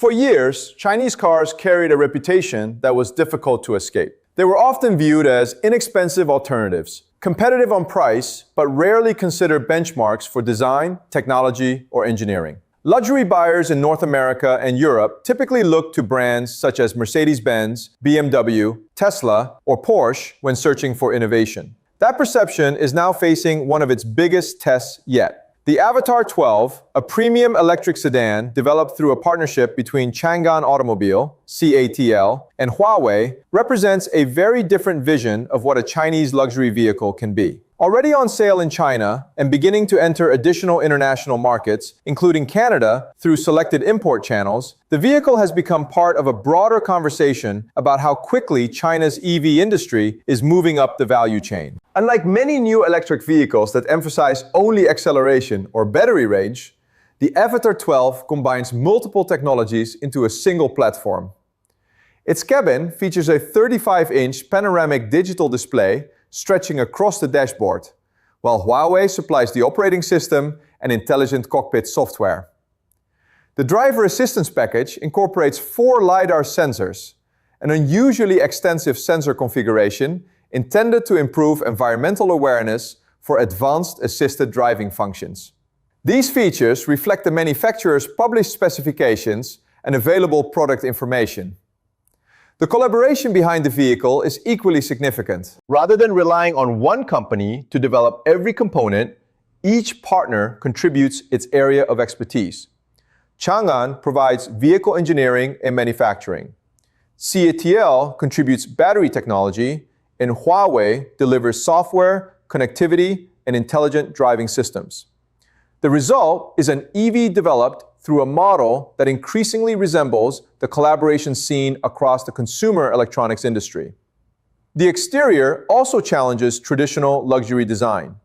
For years, Chinese cars carried a reputation that was difficult to escape. They were often viewed as inexpensive alternatives, competitive on price, but rarely considered benchmarks for design, technology, or engineering. Luxury buyers in North America and Europe typically look to brands such as Mercedes-Benz, BMW, Tesla, or Porsche when searching for innovation. That perception is now facing one of its biggest tests yet. The AVATR 12, a premium electric sedan developed through a partnership between Changan Automobile, CATL, and Huawei, represents a very different vision of what a Chinese luxury vehicle can be. Already on sale in China and beginning to enter additional international markets, including Canada, through selected import channels, the vehicle has become part of a broader conversation about how quickly China's EV industry is moving up the value chain. Unlike many new electric vehicles that emphasize only acceleration or battery range, the AVATR 12 combines multiple technologies into a single platform. Its cabin features a 35-inch panoramic digital display stretching across the dashboard, while Huawei supplies the operating system and intelligent cockpit software. The driver assistance package incorporates 4 LiDAR sensors, an unusually extensive sensor configuration intended to improve environmental awareness for advanced assisted driving functions. These features reflect the manufacturer's published specifications and available product information. The collaboration behind the vehicle is equally significant. Rather than relying on one company to develop every component, each partner contributes its area of expertise. Changan provides vehicle engineering and manufacturing. CATL contributes battery technology, and Huawei delivers software, connectivity, and intelligent driving systems. The result is an EV developed through a model that increasingly resembles the collaboration seen across the consumer electronics industry. The exterior also challenges traditional luxury design.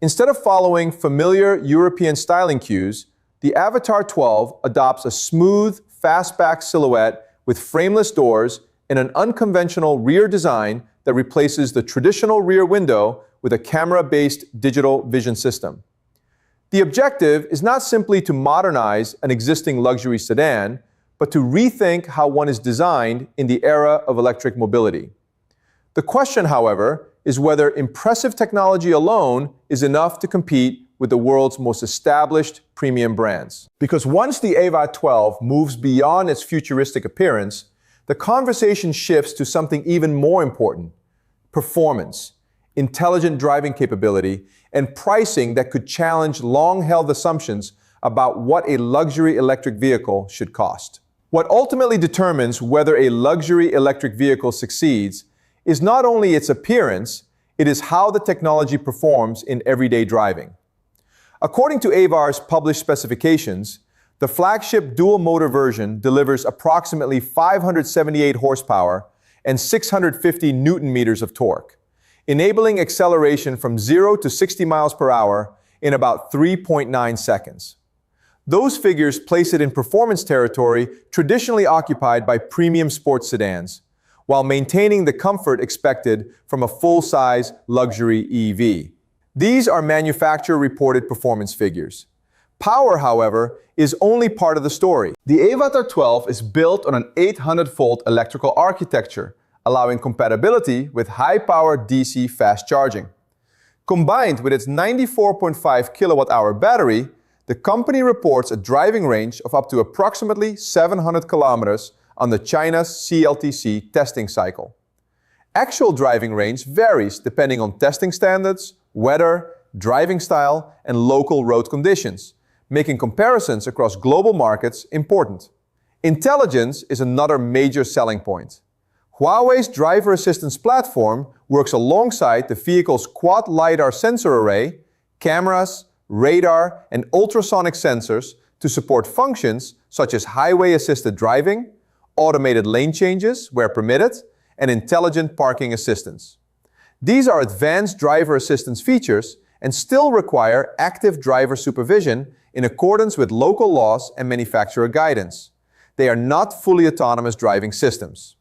Instead of following familiar European styling cues, the AVATR 12 adopts a smooth, fastback silhouette with frameless doors and an unconventional rear design that replaces the traditional rear window with a camera-based digital vision system. The objective is not simply to modernize an existing luxury sedan, but to rethink how one is designed in the era of electric mobility. The question, however, is whether impressive technology alone is enough to compete with the world's most established premium brands. Because once the AVATR 12 moves beyond its futuristic appearance, the conversation shifts to something even more important: performance, intelligent driving capability, and pricing that could challenge long-held assumptions about what a luxury electric vehicle should cost. What ultimately determines whether a luxury electric vehicle succeeds is not only its appearance, it is how the technology performs in everyday driving. According to AVAR's published specifications, the flagship dual-motor version delivers approximately 578 horsepower and 650 newton-meters of torque, enabling acceleration from 0 to 60 miles per hour in about 3.9 seconds. Those figures place it in performance territory traditionally occupied by premium sports sedans, while maintaining the comfort expected from a full-size luxury EV. These are manufacturer-reported performance figures. Power, however, is only part of the story. The AVATR 12 is built on an 800-volt electrical architecture, allowing compatibility with high-power DC fast charging. Combined with its 94.5 kilowatt-hour battery, the company reports a driving range of up to approximately 700 kilometers on the China's CLTC testing cycle. Actual driving range varies depending on testing standards, weather, driving style, and local road conditions, making comparisons across global markets important. Intelligence is another major selling point. Huawei's driver assistance platform works alongside the vehicle's quad-LiDAR sensor array, cameras, radar, and ultrasonic sensors to support functions such as highway-assisted driving, automated lane changes where permitted, and intelligent parking assistance. These are advanced driver assistance features and still require active driver supervision in accordance with local laws and manufacturer guidance. They are not fully autonomous driving systems.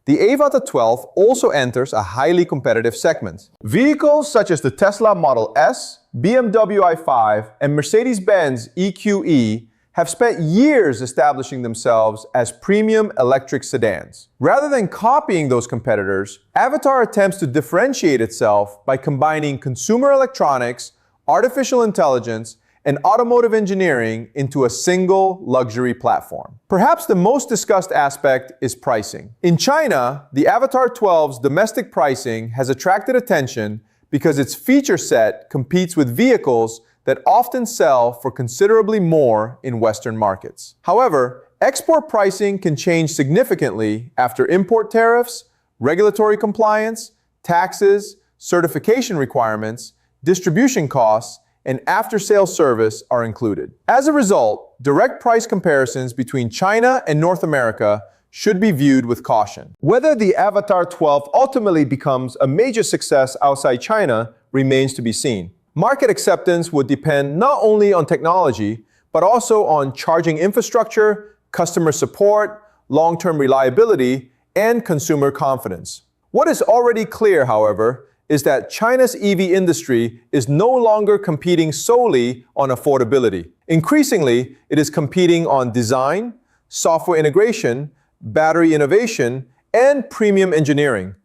The AVATR 12 also enters a highly competitive segment. Vehicles such as the Tesla Model S, BMW i5, and Mercedes-Benz EQE have spent years establishing themselves as premium electric sedans. Rather than copying those competitors, AVATR attempts to differentiate itself by combining consumer electronics, artificial intelligence, and automotive engineering into a single luxury platform. Perhaps the most discussed aspect is pricing. In China, the AVATR 12's domestic pricing has attracted attention because its feature set competes with vehicles that often sell for considerably more in Western markets. However, export pricing can change significantly after import tariffs, regulatory compliance, taxes, certification requirements, distribution costs, and after-sales service are included. As a result, direct price comparisons between China and North America should be viewed with caution. Whether the AVATR 12 ultimately becomes a major success outside China remains to be seen. Market acceptance would depend not only on technology, but also on charging infrastructure, customer support, long-term reliability, and consumer confidence. What is already clear, however, is that China's EV industry is no longer competing solely on affordability. Increasingly, it is competing on design, software integration, battery innovation, and premium engineering,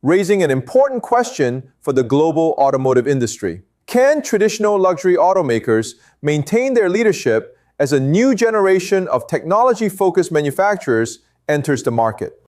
raising an important question for the global automotive industry. Can traditional luxury automakers maintain their leadership as a new generation of technology-focused manufacturers enters the market?